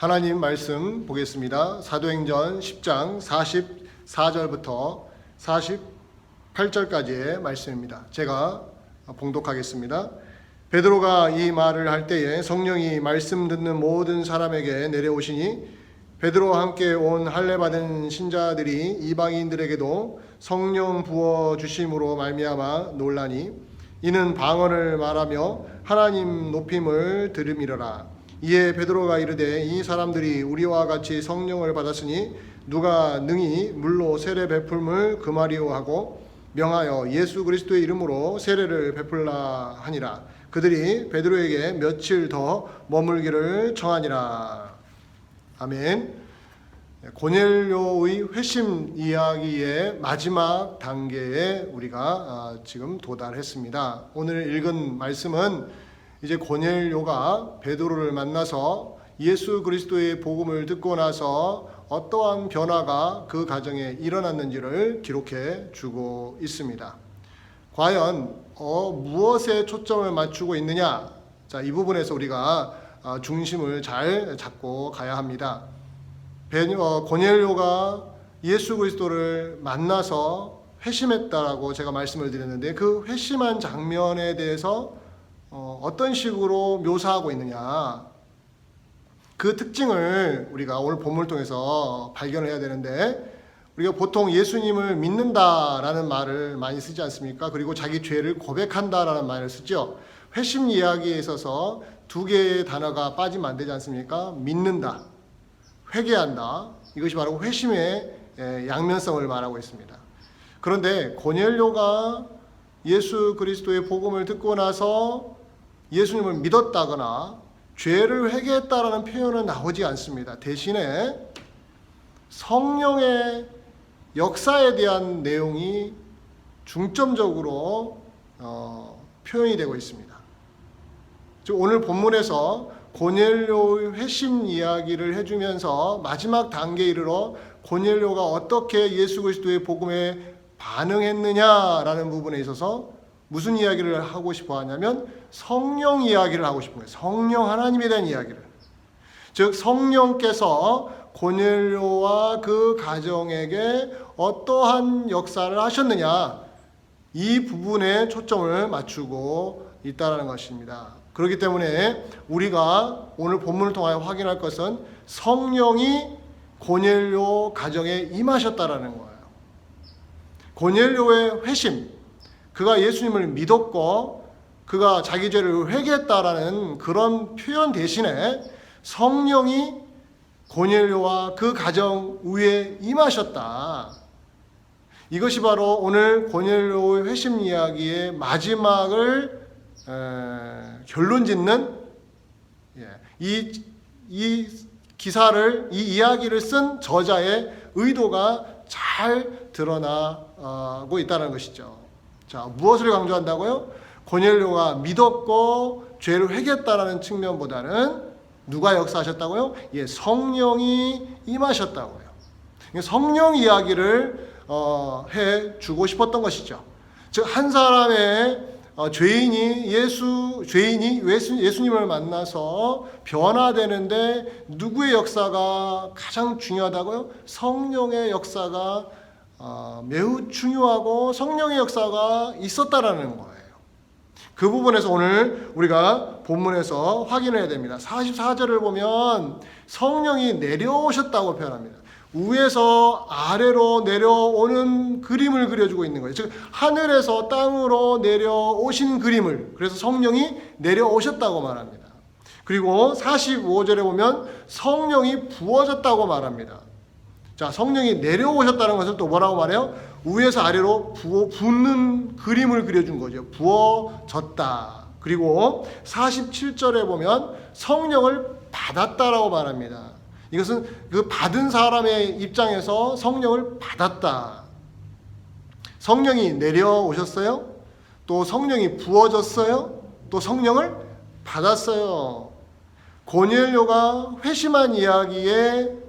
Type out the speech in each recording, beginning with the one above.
하나님 말씀 보겠습니다. 사도행전 10장 44절부터 48절까지의 말씀입니다. 제가 봉독하겠습니다. 베드로가 이 말을 할 때에 성령이 말씀 듣는 모든 사람에게 내려오시니 베드로와 함께 온 할례 받은 신자들이 이방인들에게도 성령 부어 주심으로 말미암아 놀라니 이는 방언을 말하며 하나님 높임을 들음이러라. 이에 베드로가 이르되 이 사람들이 우리와 같이 성령을 받았으니 누가 능히 물로 세례 베풀음을 금하리오 하고 명하여 예수 그리스도의 이름으로 세례를 베풀라 하니라. 그들이 베드로에게 며칠 더 머물기를 청하니라. 아멘. 고넬료의 회심 이야기의 마지막 단계에 우리가 지금 도달했습니다. 오늘 읽은 말씀은 이제 고넬료가 베드로를 만나서 예수 그리스도의 복음을 듣고 나서 어떠한 변화가 그 가정에 일어났는지를 기록해 주고 있습니다. 과연 무엇에 초점을 맞추고 있느냐? 자, 이 부분에서 우리가 중심을 잘 잡고 가야 합니다. 고넬료가 예수 그리스도를 만나서 회심했다라고 제가 말씀을 드렸는데 그 회심한 장면에 대해서 어떤 식으로 묘사하고 있느냐, 그 특징을 우리가 오늘 본문을 통해서 발견을 해야 되는데, 우리가 보통 예수님을 믿는다라는 말을 많이 쓰지 않습니까? 그리고 자기 죄를 고백한다라는 말을 쓰죠. 회심 이야기에 있어서 두 개의 단어가 빠지면 안 되지 않습니까? 믿는다, 회개한다. 이것이 바로 회심의 양면성을 말하고 있습니다. 그런데 고넬료가 예수 그리스도의 복음을 듣고 나서 예수님을 믿었다거나 죄를 회개했다라는 표현은 나오지 않습니다. 대신에 성령의 역사에 대한 내용이 중점적으로 표현이 되고 있습니다. 즉 오늘 본문에서 고넬료의 회심 이야기를 해주면서 마지막 단계에 이르러 고넬료가 어떻게 예수 그리스도의 복음에 반응했느냐라는 부분에 있어서 무슨 이야기를 하고 싶어 하냐면 성령 이야기를 하고 싶은 거예요. 성령 하나님에 대한 이야기를. 즉 성령께서 고넬료와 그 가정에게 어떠한 역사를 하셨느냐, 이 부분에 초점을 맞추고 있다는 것입니다. 그렇기 때문에 우리가 오늘 본문을 통하여 확인할 것은 성령이 고넬료 가정에 임하셨다라는 거예요. 고넬료의 회심, 그가 예수님을 믿었고 그가 자기 죄를 회개했다라는 그런 표현 대신에 성령이 고넬료와 그 가정 위에 임하셨다. 이것이 바로 오늘 고넬료의 회심 이야기의 마지막을 결론 짓는 이 기사를, 이 이야기를 쓴 저자의 의도가 잘 드러나고 있다는 것이죠. 자, 무엇을 강조한다고요? 고넬료가 믿었고 죄를 회개했다라는 측면보다는 누가 역사하셨다고요? 성령이 임하셨다고요. 성령 이야기를 해주고 싶었던 것이죠. 즉 한 사람의 죄인이 예수님을 만나서 변화되는데 누구의 역사가 가장 중요하다고요? 성령의 역사가 매우 중요하고 성령의 역사가 있었다라는 거예요. 그 부분에서 오늘 우리가 본문에서 확인해야 됩니다. 44절을 보면 성령이 내려오셨다고 표현합니다. 위에서 아래로 내려오는 그림을 그려주고 있는 거예요. 즉 하늘에서 땅으로 내려오신 그림을, 그래서 성령이 내려오셨다고 말합니다. 그리고 45절에 보면 성령이 부어졌다고 말합니다. 자, 성령이 내려오셨다는 것을 또 뭐라고 말해요? 위에서 아래로 붓는 그림을 그려준 거죠. 부어졌다. 그리고 47절에 보면 성령을 받았다라고 말합니다. 이것은 그 받은 사람의 입장에서 성령을 받았다. 성령이 내려오셨어요. 또 성령이 부어졌어요. 또 성령을 받았어요. 고넬료가 회심한 이야기의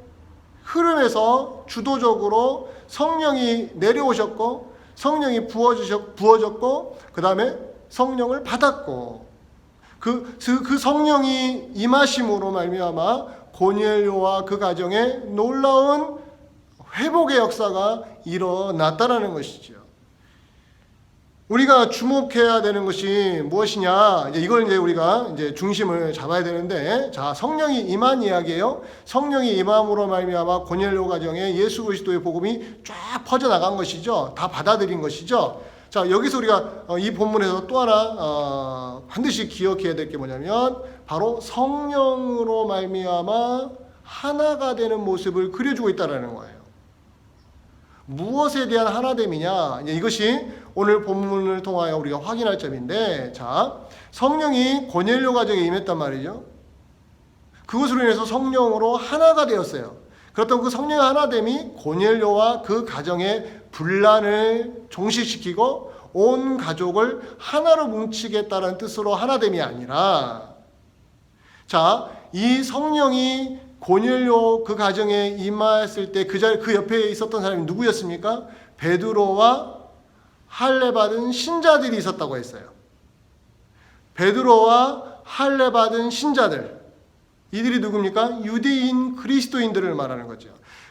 흐름에서 주도적으로 성령이 내려오셨고 성령이 부어졌고 그 다음에 성령을 받았고 그 성령이 임하심으로 말미암아 고넬료와 그 가정에 놀라운 회복의 역사가 일어났다라는 것이죠. 우리가 주목해야 되는 것이 무엇이냐? 이걸 우리가 중심을 잡아야 되는데, 자, 성령이 임한 이야기예요. 성령이 임함으로 말미암아 고넬료 가정에 예수 그리스도의 복음이 쫙 퍼져 나간 것이죠. 다 받아들인 것이죠. 자, 여기서 우리가 이 본문에서 또 하나 반드시 기억해야 될 게 뭐냐면, 바로 성령으로 말미암아 하나가 되는 모습을 그려주고 있다라는 거예요. 무엇에 대한 하나됨이냐? 이것이 오늘 본문을 통하여 우리가 확인할 점인데, 자, 성령이 고넬료 가정에 임했단 말이죠. 그것으로 인해서 성령으로 하나가 되었어요. 그렇다고 그 성령의 하나됨이 고넬료와 그 가정의 분란을 종식시키고 온 가족을 하나로 뭉치겠다는 뜻으로 하나됨이 아니라, 자, 이 성령이 고넬료 그 가정에 임하였을 때 그 옆에 있었던 사람이 누구였습니까? 베드로와 할례 받은 신자들이 있었다고 했어요. 베드로와 할례 받은 신자들, 이들이 누굽니까? 유대인 그리스도인들을 말하는 거죠.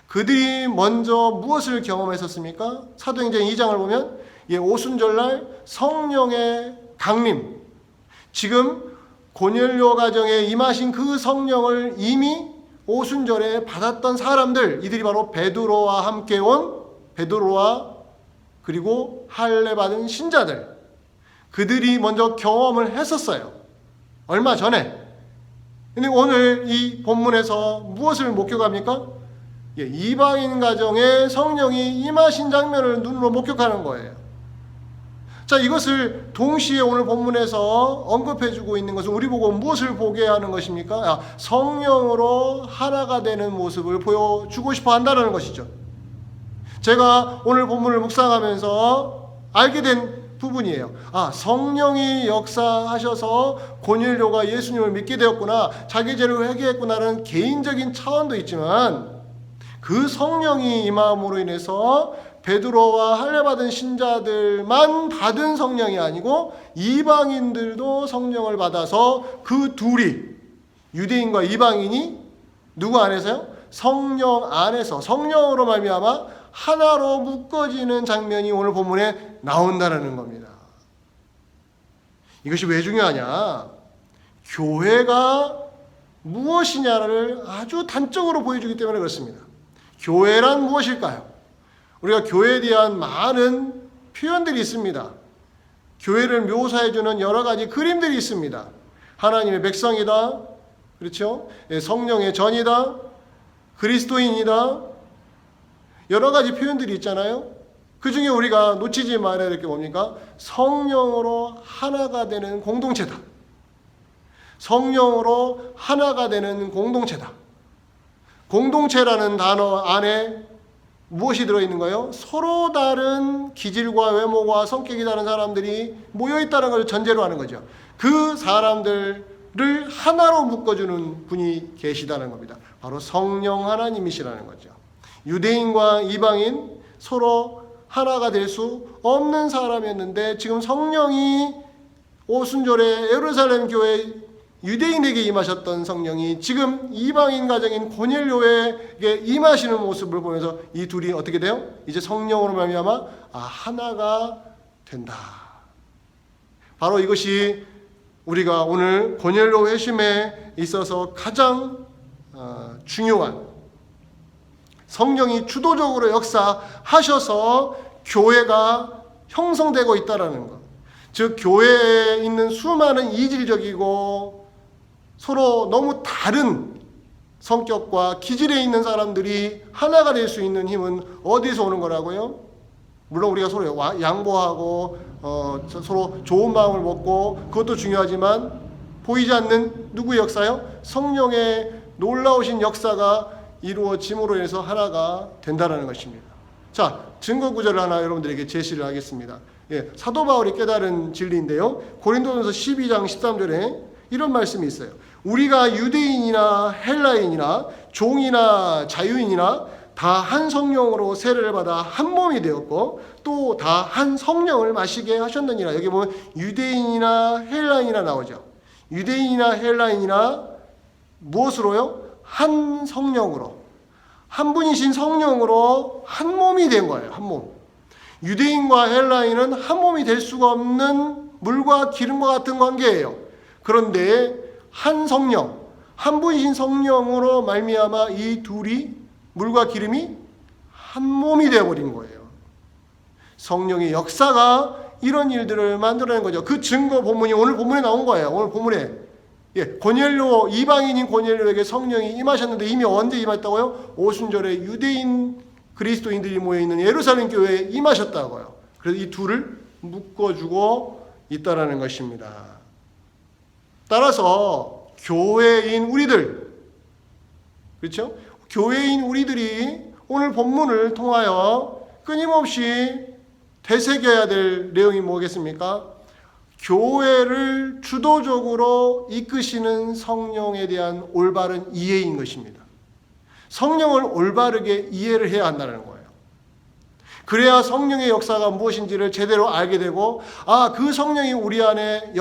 그들이 먼저 무엇을 경험했었습니까? 사도행전 2장을 보면 오순절날 성령의 강림, 지금 고넬료 가정에 임하신 그 성령을 이미 오순절에 받았던 사람들, 이들이 바로 베드로와 함께 온 베드로와 그리고 할례 받은 신자들, 그들이 먼저 경험을 했었어요. 얼마 전에. 근데 오늘 이 본문에서 무엇을 목격합니까? 이방인 가정에 성령이 임하신 장면을 눈으로 목격하는 거예요. 자, 이것을 동시에 오늘 본문에서 언급해주고 있는 것은 우리 보고 무엇을 보게 하는 것입니까? 성령으로 하나가 되는 모습을 보여주고 싶어 한다는 것이죠. 제가 오늘 본문을 묵상하면서 알게 된 부분이에요. 성령이 역사하셔서 고넬료가 예수님을 믿게 되었구나, 자기 죄를 회개했구나라는 개인적인 차원도 있지만, 그 성령이 임함으로 인해서 베드로와 할례 받은 신자들만 받은 성령이 아니고 이방인들도 성령을 받아서 그 둘이, 유대인과 이방인이 누구 안에서요? 성령 안에서, 성령으로 말미암아 하나로 묶어지는 장면이 오늘 본문에 나온다는 겁니다. 이것이 왜 중요하냐? 교회가 무엇이냐를 아주 단적으로 보여주기 때문에 그렇습니다. 교회란 무엇일까요? 우리가 교회에 대한 많은 표현들이 있습니다. 교회를 묘사해주는 여러 가지 그림들이 있습니다. 하나님의 백성이다, 그렇죠? 성령의 전이다, 그리스도인이다, 여러 가지 표현들이 있잖아요. 그 중에 우리가 놓치지 말아야 될 게 뭡니까? 성령으로 하나가 되는 공동체다. 성령으로 하나가 되는 공동체다. 공동체라는 단어 안에 무엇이 들어있는 거예요? 서로 다른 기질과 외모와 성격이 다른 사람들이 모여있다는 걸 전제로 하는 거죠. 그 사람들을 하나로 묶어주는 분이 계시다는 겁니다. 바로 성령 하나님이시라는 거죠. 유대인과 이방인 서로 하나가 될 수 없는 사람이었는데, 지금 성령이 오순절에 예루살렘 교회 유대인에게 임하셨던 성령이 지금 이방인 가정인 고넬료에게 임하시는 모습을 보면서 이 둘이 어떻게 돼요? 이제 성령으로 말미암아 하나가 된다. 바로 이것이 우리가 오늘 고넬료 회심에 있어서 가장 중요한, 성령이 주도적으로 역사하셔서 교회가 형성되고 있다라는 것. 즉, 교회에 있는 수많은 이질적이고 서로 너무 다른 성격과 기질에 있는 사람들이 하나가 될 수 있는 힘은 어디서 오는 거라고요? 물론 우리가 서로 양보하고 서로 좋은 마음을 먹고, 그것도 중요하지만 보이지 않는 누구의 역사요? 성령의 놀라우신 역사가 이루어짐으로 인해서 하나가 된다는 것입니다. 자, 증거 구절을 하나 여러분들에게 제시를 하겠습니다. 사도 바울이 깨달은 진리인데요. 고린도전서 12장 13절에 이런 말씀이 있어요. 우리가 유대인이나 헬라인이나 종이나 자유인이나 다 한 성령으로 세례를 받아 한 몸이 되었고 또 다 한 성령을 마시게 하셨느니라. 여기 보면 유대인이나 헬라인이나 나오죠. 유대인이나 헬라인이나 무엇으로요? 한 성령으로, 한 분이신 성령으로 한 몸이 된 거예요. 한 몸. 유대인과 헬라인은 한 몸이 될 수가 없는 물과 기름과 같은 관계예요. 그런데 한 성령, 한 분이신 성령으로 말미암아 이 둘이, 물과 기름이 한 몸이 되어버린 거예요. 성령의 역사가 이런 일들을 만들어낸 거죠. 그 증거 본문이 오늘 본문에 나온 거예요. 오늘 본문에. 고넬료, 이방인인 고넬료에게 성령이 임하셨는데 이미 언제 임했다고요? 오순절에 유대인 그리스도인들이 모여있는 예루살렘 교회에 임하셨다고요. 그래서 이 둘을 묶어주고 있다라는 것입니다. 따라서 교회인 우리들, 그렇죠? 교회인 우리들이 오늘 본문을 통하여 끊임없이 되새겨야 될 내용이 뭐겠습니까? 교회를 주도적으로 이끄시는 성령에 대한 올바른 이해인 것입니다. 성령을 올바르게 이해를 해야 한다는 거예요. 그래야 성령의 역사가 무엇인지를 제대로 알게 되고, 그 성령이 우리 안에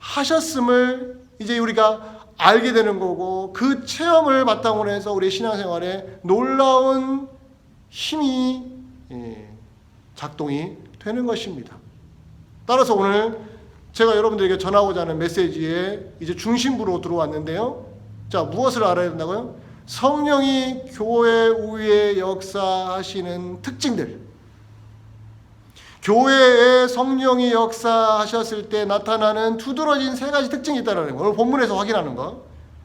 역사하셨음을 이제 우리가 알게 되는 거고, 그 체험을 바탕으로 해서 우리 신앙생활에 놀라운 힘이 작동이 되는 것입니다. 따라서 오늘 제가 여러분들에게 전하고자 하는 메시지에 이제 중심부로 들어왔는데요. 자, 무엇을 알아야 된다고요? 성령이 교회 위에 역사하시는 특징들. 교회에 성령이 역사하셨을 때 나타나는 두드러진 세 가지 특징이 있다는 거. 오늘 본문에서 확인하는 거.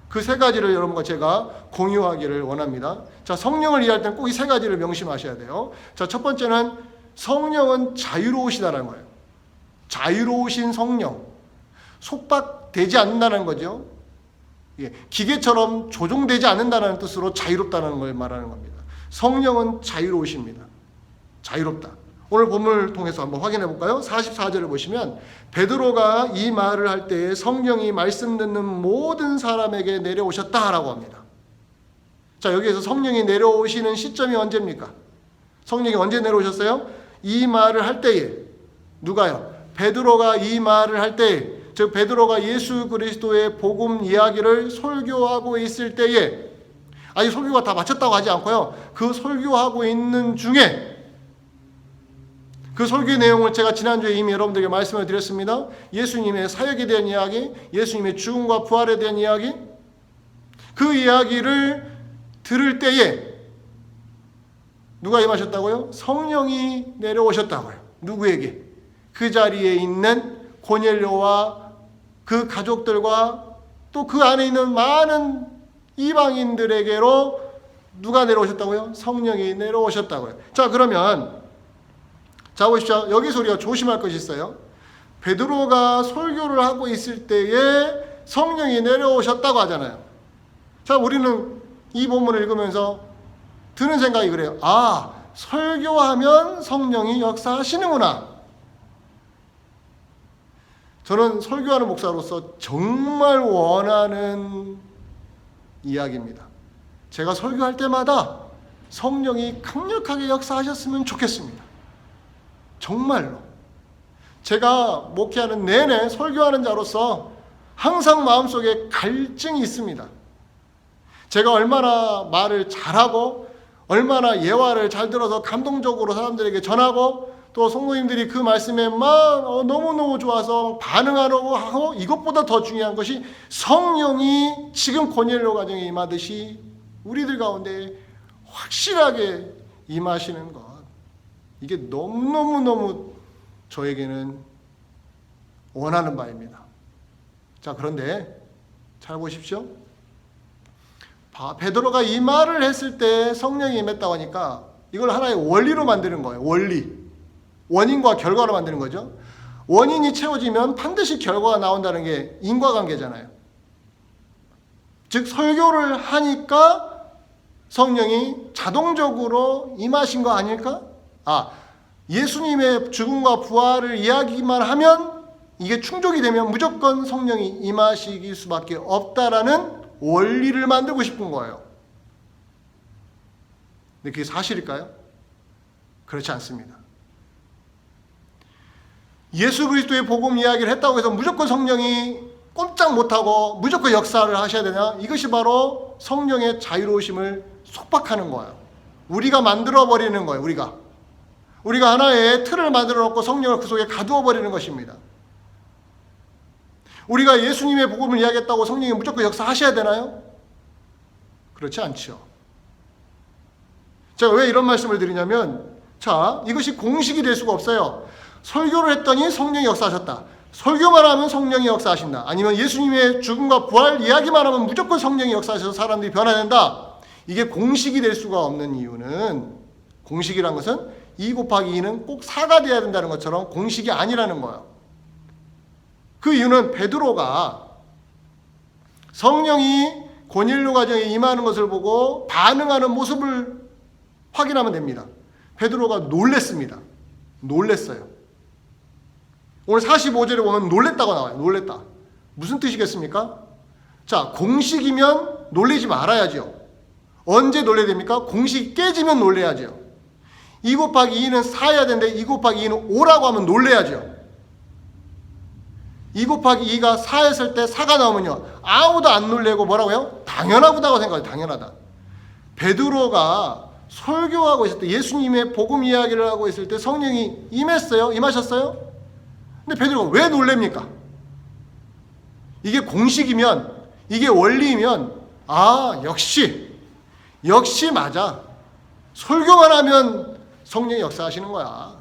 그 세 가지를 여러분과 제가 공유하기를 원합니다. 자, 성령을 이해할 때는 꼭 이 세 가지를 명심하셔야 돼요. 자, 첫 번째는 성령은 자유로우시다는 거예요. 자유로우신 성령. 속박되지 않는다는 거죠. 기계처럼 조종되지 않는다는 뜻으로 자유롭다는 걸 말하는 겁니다. 성령은 자유로우십니다. 자유롭다. 오늘 본문을 통해서 한번 확인해 볼까요? 44절을 보시면 베드로가 이 말을 할 때에 성령이 말씀 듣는 모든 사람에게 내려오셨다라고 합니다. 자, 여기에서 성령이 내려오시는 시점이 언제입니까? 성령이 언제 내려오셨어요? 이 말을 할 때에. 누가요? 베드로가 이 말을 할 때에, 즉 베드로가 예수 그리스도의 복음 이야기를 설교하고 있을 때에, 아직 설교가 다 마쳤다고 하지 않고요, 그 설교하고 있는 중에, 그 설교의 내용을 제가 지난주에 이미 여러분들에게 말씀을 드렸습니다. 예수님의 사역에 대한 이야기, 예수님의 죽음과 부활에 대한 이야기, 그 이야기를 들을 때에 누가 임하셨다고요? 성령이 내려오셨다고요. 누구에게? 그 자리에 있는 고넬료와 그 가족들과 또 그 안에 있는 많은 이방인들에게로 누가 내려오셨다고요? 성령이 내려오셨다고요. 자, 그러면 자, 보십시오. 여기서 우리가 조심할 것이 있어요. 베드로가 설교를 하고 있을 때에 성령이 내려오셨다고 하잖아요. 자, 우리는 이 본문을 읽으면서 드는 생각이 그래요. 설교하면 성령이 역사하시는구나. 저는 설교하는 목사로서 정말 원하는 이야기입니다. 제가 설교할 때마다 성령이 강력하게 역사하셨으면 좋겠습니다. 정말로. 제가 목회하는 내내 설교하는 자로서 항상 마음속에 갈증이 있습니다. 제가 얼마나 말을 잘하고 얼마나 예화를 잘 들어서 감동적으로 사람들에게 전하고 또 성도님들이 그 말씀에 막 너무너무 좋아서 반응하려고 하고, 이것보다 더 중요한 것이 성령이 지금 고넬료 가정에 임하듯이 우리들 가운데 확실하게 임하시는 것. 이게 너무너무 저에게는 원하는 바입니다. 자, 그런데 잘 보십시오. 베드로가 이 말을 했을 때 성령이 임했다고 하니까 이걸 하나의 원리로 만드는 거예요. 원리. 원인과 결과로 만드는 거죠. 원인이 채워지면 반드시 결과가 나온다는 게 인과관계잖아요. 즉 설교를 하니까 성령이 자동적으로 임하신 거 아닐까? 예수님의 죽음과 부활을 이야기만 하면, 이게 충족이 되면 무조건 성령이 임하실 수밖에 없다라는 원리를 만들고 싶은 거예요. 근데 그게 사실일까요? 그렇지 않습니다. 예수 그리스도의 복음 이야기를 했다고 해서 무조건 성령이 꼼짝 못하고 무조건 역사를 하셔야 되냐? 이것이 바로 성령의 자유로우심을 속박하는 거예요. 우리가 만들어버리는 거예요. 우리가 하나의 틀을 만들어 놓고 성령을 그 속에 가두어 버리는 것입니다. 우리가 예수님의 복음을 이야기했다고 성령이 무조건 역사하셔야 되나요? 그렇지 않죠. 제가 왜 이런 말씀을 드리냐면, 자, 이것이 공식이 될 수가 없어요. 설교를 했더니 성령이 역사하셨다. 설교만 하면 성령이 역사하신다. 아니면 예수님의 죽음과 부활 이야기만 하면 무조건 성령이 역사하셔서 사람들이 변화된다. 이게 공식이 될 수가 없는 이유는, 공식이란 것은 2 곱하기 2는 꼭 4가 돼야 된다는 것처럼 공식이 아니라는 거예요. 그 이유는 베드로가 성령이 고넬료 가정에 임하는 것을 보고 반응하는 모습을 확인하면 됩니다. 베드로가 놀랬어요. 오늘 45절에 보면 놀랬다고 나와요. 놀랬다. 무슨 뜻이겠습니까? 자, 공식이면 놀리지 말아야죠. 언제 놀래야 됩니까? 공식이 깨지면 놀래야죠. 2 곱하기 2는 4여야 되는데 2 곱하기 2는 5라고 하면 놀래야죠. 2 곱하기 2가 4였을 때 4가 나오면요, 아무도 안 놀래고 뭐라고요? 당연하다고 생각해요. 당연하다. 베드로가 설교하고 있을 때, 예수님의 복음 이야기를 하고 있을 때 성령이 임하셨어요? 근데 베드로가 왜 놀랍니까? 이게 공식이면, 이게 원리이면, 아, 역시 맞아. 설교만 하면 성령이 역사하시는 거야.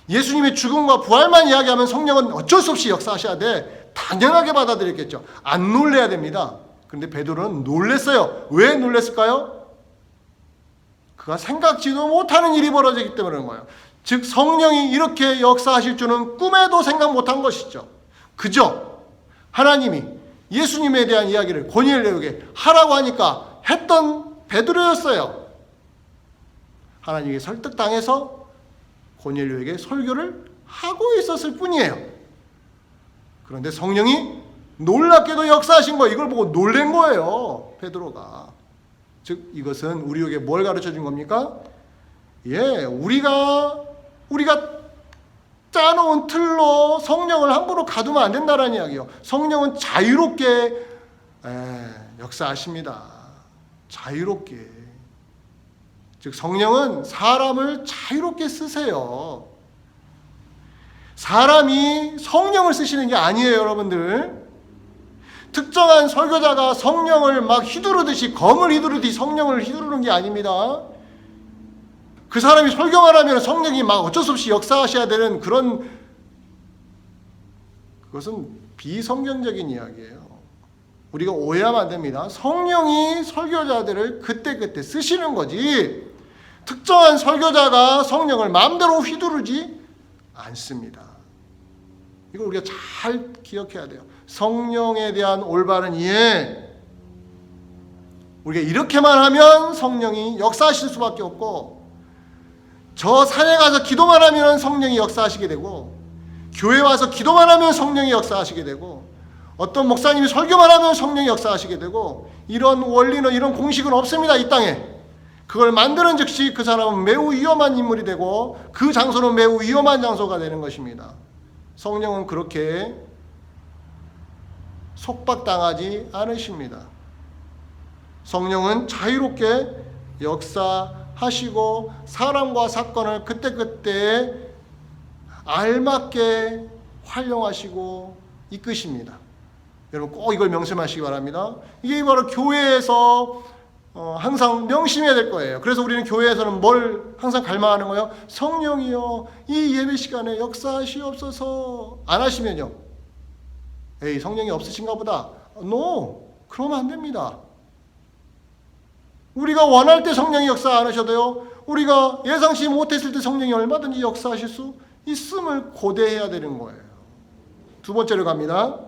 예수님의 죽음과 부활만 이야기하면 성령은 어쩔 수 없이 역사하셔야 돼. 당연하게 받아들였겠죠. 안 놀래야 됩니다. 그런데 베드로는 놀랬어요. 왜 놀랬을까요? 그가 생각지도 못하는 일이 벌어지기 때문에 그런 거예요. 즉 성령이 이렇게 역사하실 줄은 꿈에도 생각 못한 것이죠. 그저 하나님이 예수님에 대한 이야기를 고넬료에게 하라고 하니까 했던 베드로였어요. 하나님께 설득당해서 고넬료에게 설교를 하고 있었을 뿐이에요. 그런데 성령이 놀랍게도 역사하신 거예요. 이걸 보고 놀란 거예요, 베드로가. 즉 이것은 우리에게 뭘 가르쳐 준 겁니까? 우리가 짜놓은 틀로 성령을 함부로 가두면 안 된다는 이야기예요. 성령은 자유롭게 역사하십니다. 자유롭게. 즉 성령은 사람을 자유롭게 쓰세요. 사람이 성령을 쓰시는 게 아니에요, 여러분들. 특정한 설교자가 성령을 막 휘두르듯이, 검을 휘두르듯이 성령을 휘두르는 게 아닙니다. 그 사람이 설교만 하면 성령이 막 어쩔 수 없이 역사하셔야 되는 그것은 비성경적인 이야기예요. 우리가 오해하면 안 됩니다. 성령이 설교자들을 그때그때 쓰시는 거지, 특정한 설교자가 성령을 마음대로 휘두르지 않습니다. 이걸 우리가 잘 기억해야 돼요. 성령에 대한 올바른 이해. 우리가 이렇게만 하면 성령이 역사하실 수밖에 없고, 저 산에 가서 기도만 하면 성령이 역사하시게 되고, 교회 와서 기도만 하면 성령이 역사하시게 되고, 어떤 목사님이 설교만 하면 성령이 역사하시게 되고, 이런 원리는, 이런 공식은 없습니다, 이 땅에. 그걸 만드는 즉시 그 사람은 매우 위험한 인물이 되고, 그 장소는 매우 위험한 장소가 되는 것입니다. 성령은 그렇게 속박당하지 않으십니다. 성령은 자유롭게 역사하시고 사람과 사건을 그때그때 알맞게 활용하시고 이끄십니다. 여러분 꼭 이걸 명심하시기 바랍니다. 이게 바로 교회에서 항상 명심해야 될 거예요. 그래서 우리는 교회에서는 뭘 항상 갈망하는 거예요? 성령이여, 이 예배 시간에 역사하시옵소서. 안 하시면요, 에이, 성령이 없으신가 보다. 그러면 안 됩니다. 우리가 원할 때 성령이 역사 안 하셔도요, 우리가 예상치 못했을 때 성령이 얼마든지 역사하실 수 있음을 고대해야 되는 거예요. 두 번째로 갑니다.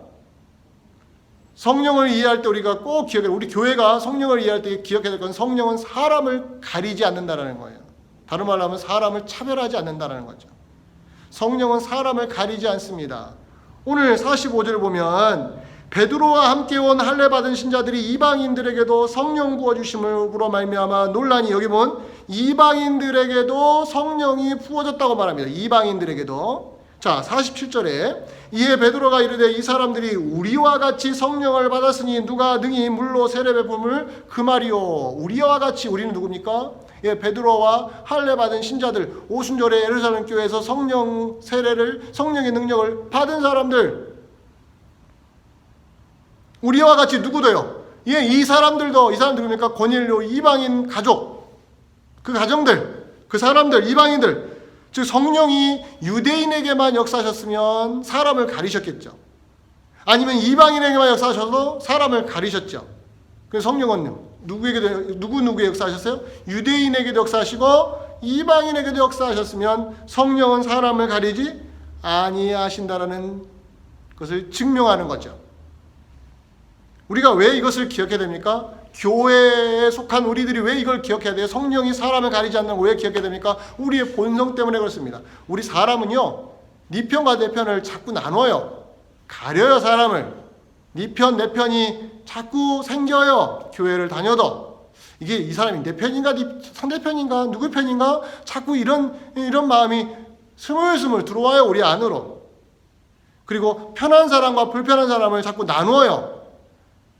성령을 이해할 때 우리가 꼭 기억해야 돼요. 우리 교회가 성령을 이해할 때 기억해야 될 건, 성령은 사람을 가리지 않는다는 거예요. 다른 말로 하면 사람을 차별하지 않는다는 거죠. 성령은 사람을 가리지 않습니다. 오늘 45절을 보면 베드로와 함께 온 할례 받은 신자들이 이방인들에게도 성령 부어주심으로 말미암아 논란이, 여기 보면 이방인들에게도 성령이 부어졌다고 말합니다. 이방인들에게도. 자, 47절에 이에 베드로가 이르되 이 사람들이 우리와 같이 성령을 받았으니 누가 능히 물로 세례 베품을 그 말이요. 우리와 같이, 우리는 누굽니까? 예, 베드로와 할례 받은 신자들, 오순절에 예루살렘 교회에서 성령 세례를, 성령의 능력을 받은 사람들, 우리와 같이 누구도요? 예, 이 사람들도, 이 사람 누굽니까? 고넬료 이방인 가족, 그 가정들, 그 사람들, 이방인들, 즉 성령이 유대인에게만 역사하셨으면 사람을 가리셨겠죠. 아니면 이방인에게만 역사하셔서 사람을 가리셨죠. 그 성령은요, 누구에게 역사하셨어요? 유대인에게도 역사하시고 이방인에게도 역사하셨으면 성령은 사람을 가리지 아니하신다라는 것을 증명하는 거죠. 우리가 왜 이것을 기억해야 됩니까? 교회에 속한 우리들이 왜 이걸 기억해야 돼요? 성령이 사람을 가리지 않는 걸 왜 기억해야 됩니까? 우리의 본성 때문에 그렇습니다. 우리 사람은요, 네 편과 내 편을 자꾸 나눠요. 가려요, 사람을. 네 편, 내 편이 자꾸 생겨요. 교회를 다녀도. 이게 이 사람이 내 편인가, 네 상대편인가, 누구 편인가? 자꾸 이런 마음이 스물스물 들어와요, 우리 안으로. 그리고 편한 사람과 불편한 사람을 자꾸 나누어요.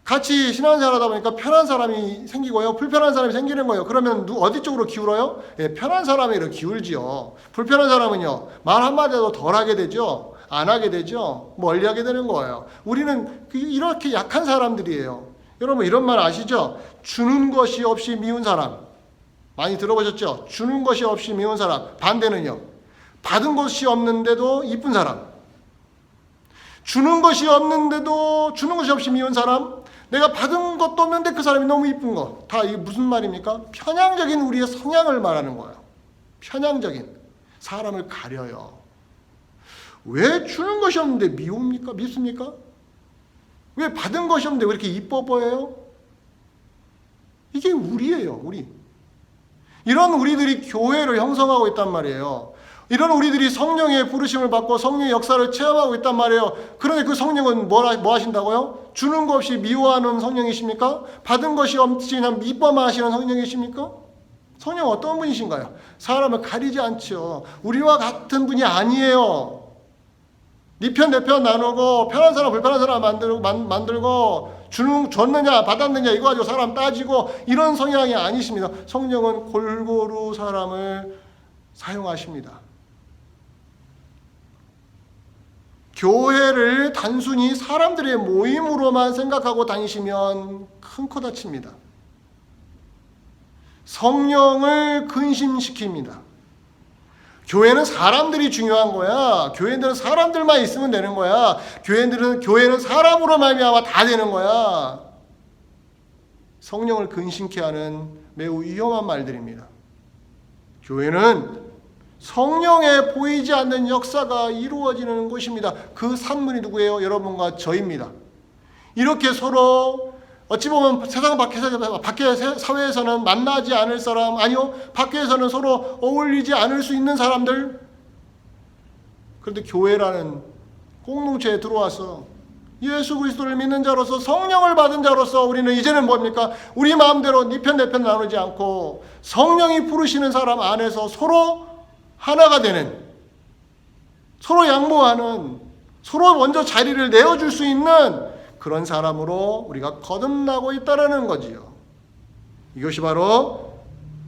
같이 신앙생활 하다 보니까 편한 사람이 생기고요, 불편한 사람이 생기는 거예요. 그러면 어디 쪽으로 기울어요? 예, 편한 사람으로 기울지요. 불편한 사람은요, 말 한마디라도 덜 하게 되죠. 안 하게 되죠. 멀리 하게 되는 거예요. 우리는 이렇게 약한 사람들이에요. 여러분 이런 말 아시죠? 주는 것이 없이 미운 사람. 많이 들어보셨죠? 주는 것이 없이 미운 사람. 반대는요, 받은 것이 없는데도 이쁜 사람. 주는 것이 없는데도 주는 것이 없이 미운 사람. 내가 받은 것도 없는데 그 사람이 너무 이쁜 거. 다 이게 무슨 말입니까? 편향적인 우리의 성향을 말하는 거예요. 편향적인. 사람을 가려요. 왜 주는 것이 없는데 미웁니까? 밉습니까? 왜 받은 것이 없는데 왜 이렇게 이뻐 보여요? 이게 우리예요, 우리. 이런 우리들이 교회를 형성하고 있단 말이에요. 이런 우리들이 성령의 부르심을 받고 성령의 역사를 체험하고 있단 말이에요. 그런데 그 성령은 뭐 하신다고요? 주는 것 없이 미워하는 성령이십니까? 받은 것이 없이 그냥 이뻐만 하시는 성령이십니까? 성령은 어떤 분이신가요? 사람을 가리지 않죠. 우리와 같은 분이 아니에요. 네 편 내 편 나누고 편한 사람 불편한 사람 만들고 줬느냐 받았느냐 이거 가지고 사람 따지고 이런 성향이 아니십니다. 성령은 골고루 사람을 사용하십니다. 교회를 단순히 사람들의 모임으로만 생각하고 다니시면 큰 코 다칩니다. 성령을 근심시킵니다. 교회는 사람들이 중요한 거야. 교회들은 사람들만 있으면 되는 거야. 교회는 사람으로 말미암아 다 되는 거야. 성령을 근심케 하는 매우 위험한 말들입니다. 교회는 성령의 보이지 않는 역사가 이루어지는 곳입니다. 그 산물이 누구예요? 여러분과 저입니다. 이렇게 서로 어찌 보면 세상 밖에 사회에서는 만나지 않을 사람, 아니요, 밖에서는 서로 어울리지 않을 수 있는 사람들. 그런데 교회라는 공동체에 들어와서 예수 그리스도를 믿는 자로서 성령을 받은 자로서 우리는 이제는 뭡니까? 우리 마음대로 네 편 내 편 나누지 않고 성령이 부르시는 사람 안에서 서로 하나가 되는, 서로 양보하는, 서로 먼저 자리를 내어줄 수 있는 그런 사람으로 우리가 거듭나고 있다는 거지요. 이것이 바로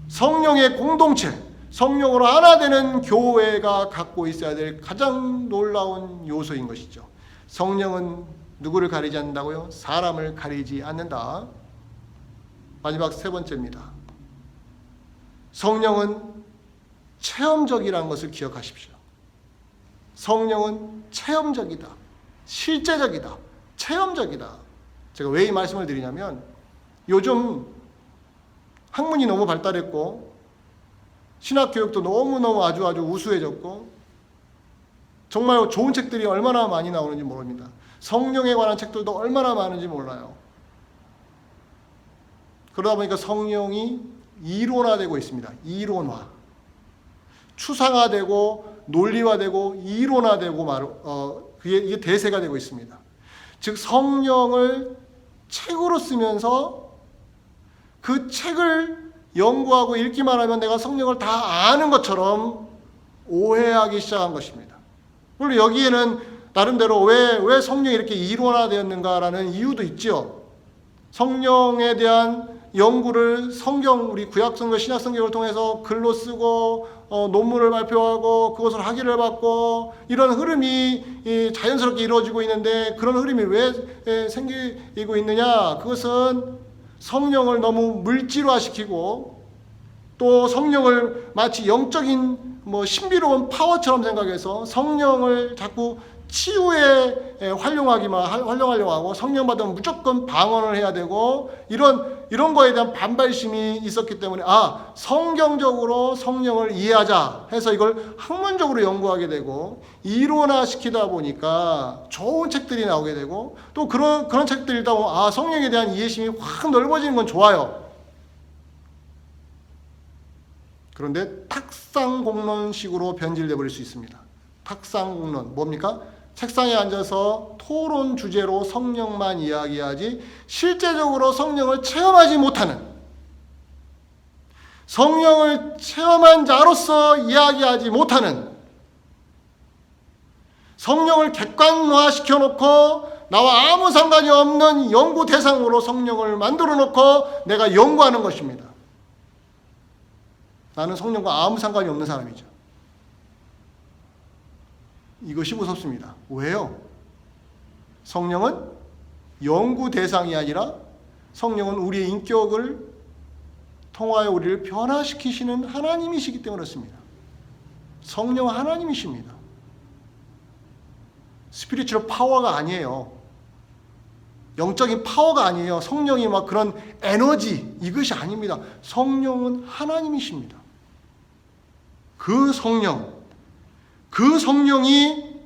성령의 공동체, 성령으로 하나 되는 교회가 갖고 있어야 될 가장 놀라운 요소인 것이죠. 성령은 누구를 가리지 않는다고요? 사람을 가리지 않는다. 마지막 세 번째입니다. 성령은 체험적이라는 것을 기억하십시오. 성령은 체험적이다. 실제적이다. 체험적이다. 제가 왜 이 말씀을 드리냐면 요즘 학문이 너무 발달했고 신학교육도 너무너무 아주 우수해졌고 정말 좋은 책들이 얼마나 많이 나오는지 모릅니다. 성령에 관한 책들도 얼마나 많은지 몰라요. 그러다 보니까 성령이 이론화되고 있습니다. 이론화. 추상화되고 논리화되고 이론화되고 이게 대세가 되고 있습니다. 즉 성령을 책으로 쓰면서 그 책을 연구하고 읽기만 하면 내가 성령을 다 아는 것처럼 오해하기 시작한 것입니다. 물론 여기에는 나름대로 왜 성령이 이렇게 이론화되었는가라는 이유도 있죠. 성령에 대한 연구를 성경, 우리 구약성경, 신약성경을 통해서 글로 쓰고 논문을 발표하고 그것을 학위를 받고 이런 흐름이 자연스럽게 이루어지고 있는데, 그런 흐름이 왜 생기고 있느냐? 그것은 성령을 너무 물질화시키고 또 성령을 마치 영적인 신비로운 파워처럼 생각해서 성령을 자꾸 치유에 활용하려고 하고, 성령 받으면 무조건 방언을 해야 되고, 이런 거에 대한 반발심이 있었기 때문에 성경적으로 성령을 이해하자 해서 이걸 학문적으로 연구하게 되고 이론화시키다 보니까 좋은 책들이 나오게 되고, 또 그런 책들 읽다 보면 성령에 대한 이해심이 확 넓어지는 건 좋아요. 그런데 탁상공론식으로 변질돼 버릴 수 있습니다. 탁상공론 뭡니까? 책상에 앉아서 토론 주제로 성령만 이야기하지 실제적으로 성령을 체험하지 못하는, 성령을 체험한 자로서 이야기하지 못하는, 성령을 객관화시켜 놓고 나와 아무 상관이 없는 연구 대상으로 성령을 만들어 놓고 내가 연구하는 것입니다. 나는 성령과 아무 상관이 없는 사람이죠. 이것이 무섭습니다. 왜요? 성령은 연구 대상이 아니라 성령은 우리의 인격을 통하여 우리를 변화시키시는 하나님이시기 때문에 그렇습니다. 성령은 하나님이십니다. 스피리추얼 파워가 아니에요. 영적인 파워가 아니에요. 성령이 막 그런 에너지, 이것이 아닙니다. 성령은 하나님이십니다. 그 성령이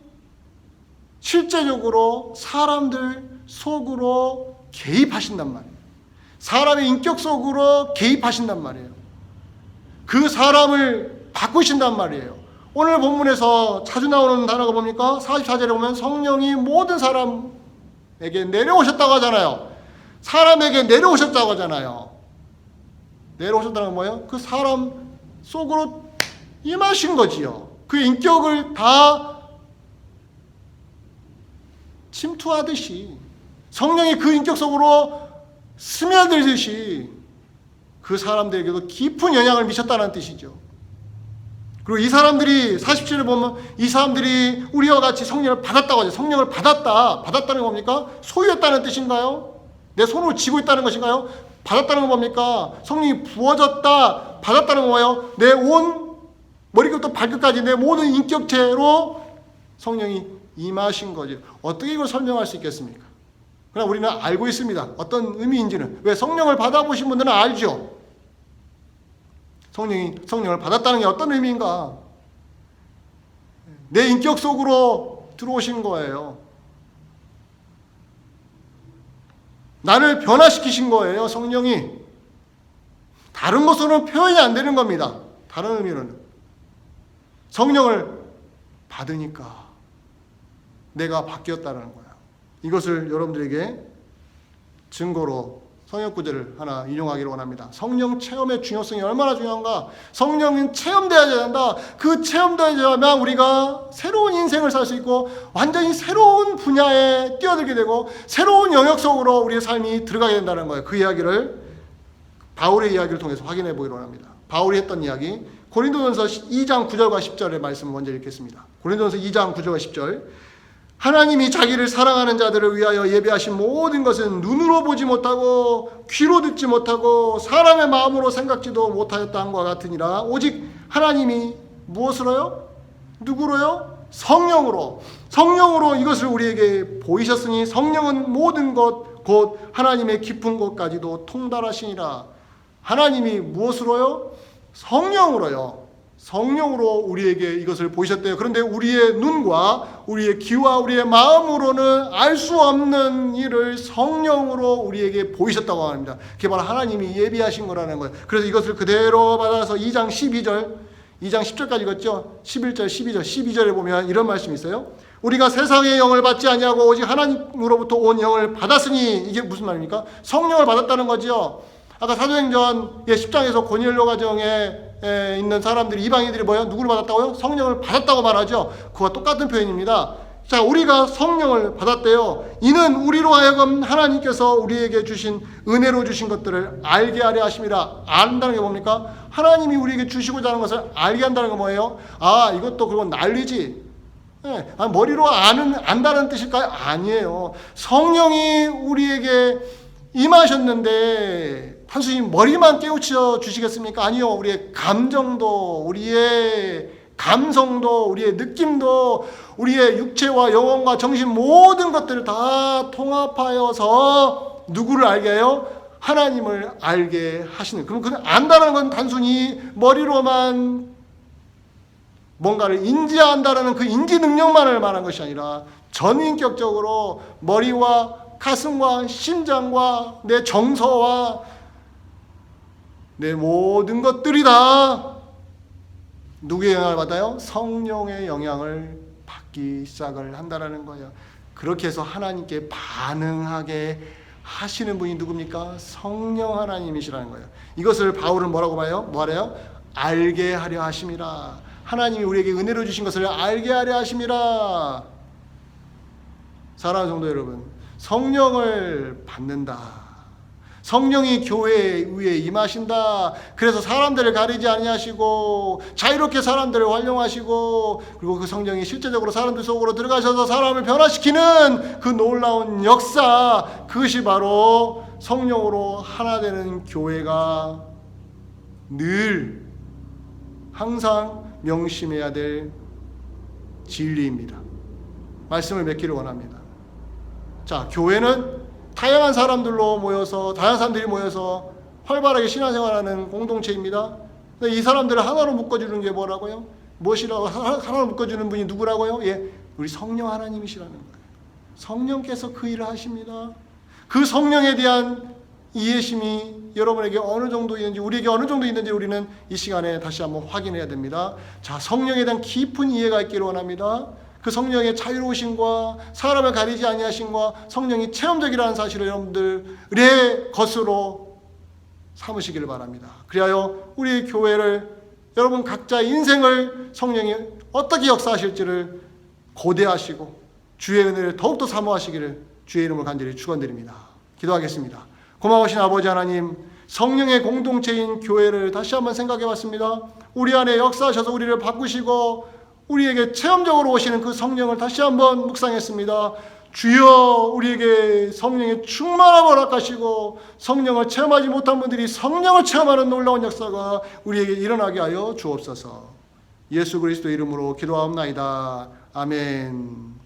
실제적으로 사람들 속으로 개입하신단 말이에요. 사람의 인격 속으로 개입하신단 말이에요. 그 사람을 바꾸신단 말이에요. 오늘 본문에서 자주 나오는 단어가 뭡니까? 44절에 보면 성령이 모든 사람에게 내려오셨다고 하잖아요. 사람에게 내려오셨다고 하잖아요. 내려오셨다는 건 뭐예요? 그 사람 속으로 임하신 거지요. 그 인격을 다 침투하듯이, 성령이 그 인격 속으로 스며들듯이 그 사람들에게도 깊은 영향을 미쳤다는 뜻이죠. 그리고 이 사람들이 47절에 보면 이 사람들이 우리와 같이 성령을 받았다고 하죠. 성령을 받았다는 뭡니까? 소유했다는 뜻인가요? 내 손으로 쥐고 있다는 것인가요? 받았다는 건 뭡니까? 성령이 부어졌다. 받았다는 건 뭐예요? 내 온 머리부터 발끝까지 내 모든 인격체로 성령이 임하신 거죠. 어떻게 이걸 설명할 수 있겠습니까? 그러나 우리는 알고 있습니다. 어떤 의미인지는. 왜? 성령을 받아보신 분들은 알죠. 성령을 받았다는 게 어떤 의미인가? 내 인격 속으로 들어오신 거예요. 나를 변화시키신 거예요, 성령이. 다른 것으로는 표현이 안 되는 겁니다. 다른 의미로는. 성령을 받으니까 내가 바뀌었다는 거야. 이것을 여러분들에게 증거로 성역 구절을 하나 인용하기를 원합니다. 성령 체험의 중요성이 얼마나 중요한가? 성령은 체험되어야 된다. 그 체험되어야만 우리가 새로운 인생을 살 수 있고 완전히 새로운 분야에 뛰어들게 되고 새로운 영역 속으로 우리의 삶이 들어가게 된다는 거예요. 그 이야기를 바울의 이야기를 통해서 확인해 보기로 합니다. 바울이 했던 이야기, 고린도전서 2장 9절과 10절의 말씀을 먼저 읽겠습니다. 고린도전서 2장 9절과 10절. 하나님이 자기를 사랑하는 자들을 위하여 예비하신 모든 것은 눈으로 보지 못하고 귀로 듣지 못하고 사람의 마음으로 생각지도 못하였다함과 같으니라. 오직 하나님이 무엇으로요? 누구로요? 성령으로 이것을 우리에게 보이셨으니 성령은 모든 것 곧 하나님의 깊은 곳까지도 통달하시니라. 하나님이 무엇으로요? 성령으로 우리에게 이것을 보이셨대요. 그런데 우리의 눈과 우리의 귀와 우리의 마음으로는 알 수 없는 일을 성령으로 우리에게 보이셨다고 합니다. 그게 바로 하나님이 예비하신 거라는 거예요. 그래서 이것을 그대로 받아서 2장 10절까지 읽었죠. 11절, 12절에 보면 이런 말씀이 있어요. 우리가 세상의 영을 받지 아니하고 오직 하나님으로부터 온 영을 받았으니, 이게 무슨 말입니까? 성령을 받았다는 거죠. 아까 사도행전 10장에서 고넬료 가정에 있는 사람들이, 이방인들이 뭐예요? 누구를 받았다고요? 성령을 받았다고 말하죠. 그와 똑같은 표현입니다. 자, 우리가 성령을 받았대요. 이는 우리로 하여금 하나님께서 우리에게 주신, 은혜로 주신 것들을 알게 하려 하심이라. 안다는 게 뭡니까? 하나님이 우리에게 주시고자 하는 것을 알게 한다는 건 뭐예요? 아, 이것도 그건 난리지. 네. 머리로 안다는 뜻일까요? 아니에요. 성령이 우리에게 임하셨는데 단순히 머리만 깨우쳐 주시겠습니까? 아니요. 우리의 감정도, 우리의 감성도, 우리의 느낌도, 우리의 육체와 영혼과 정신 모든 것들을 다 통합하여서 누구를 알게 해요? 하나님을 알게 하시는. 그럼 그 안다는 건 단순히 머리로만 뭔가를 인지한다는 그 인지 능력만을 말한 것이 아니라 전인격적으로 머리와 가슴과 심장과 내 정서와 내 모든 것들이 다 누구의 영향을 받아요? 성령의 영향을 받기 시작을 한다는 거예요. 그렇게 해서 하나님께 반응하게 하시는 분이 누굽니까? 성령 하나님이시라는 거예요. 이것을 바울은 뭐라고 봐요? 뭐래요? 알게 하려 하심이라. 하나님이 우리에게 은혜로 주신 것을 알게 하려 하심이라. 사랑하는 성도 여러분, 성령을 받는다. 성령이 교회 위에 임하신다. 그래서 사람들을 가리지 아니하시고 자유롭게 사람들을 활용하시고, 그리고 그 성령이 실제적으로 사람들 속으로 들어가셔서 사람을 변화시키는 그 놀라운 역사, 그것이 바로 성령으로 하나 되는 교회가 늘 항상 명심해야 될 진리입니다. 말씀을 맺기를 원합니다. 자, 교회는 다양한 사람들로 모여서, 다양한 사람들이 모여서 활발하게 신앙생활하는 공동체입니다. 근데 이 사람들을 하나로 묶어주는 게 뭐라고요? 무엇이라고? 하나로 묶어주는 분이 누구라고요? 예, 우리 성령 하나님이시라는 거예요. 성령께서 그 일을 하십니다. 그 성령에 대한 이해심이 여러분에게 어느 정도 있는지, 우리에게 어느 정도 있는지 우리는 이 시간에 다시 한번 확인해야 됩니다. 자, 성령에 대한 깊은 이해가 있기를 원합니다. 그 성령의 자유로우심과 사람을 가리지 아니하심과 성령이 체험적이라는 사실을 여러분들의 것으로 삼으시기를 바랍니다. 그리하여 우리 교회를, 여러분 각자의 인생을 성령이 어떻게 역사하실지를 고대하시고 주의 은혜를 더욱더 사모하시기를 주의 이름으로 간절히 축원드립니다. 기도하겠습니다. 고마우신 아버지 하나님, 성령의 공동체인 교회를 다시 한번 생각해 봤습니다. 우리 안에 역사하셔서 우리를 바꾸시고 우리에게 체험적으로 오시는 그 성령을 다시 한번 묵상했습니다. 주여, 우리에게 성령의 충만함을 허락하시고 성령을 체험하지 못한 분들이 성령을 체험하는 놀라운 역사가 우리에게 일어나게 하여 주옵소서. 예수 그리스도 이름으로 기도하옵나이다. 아멘.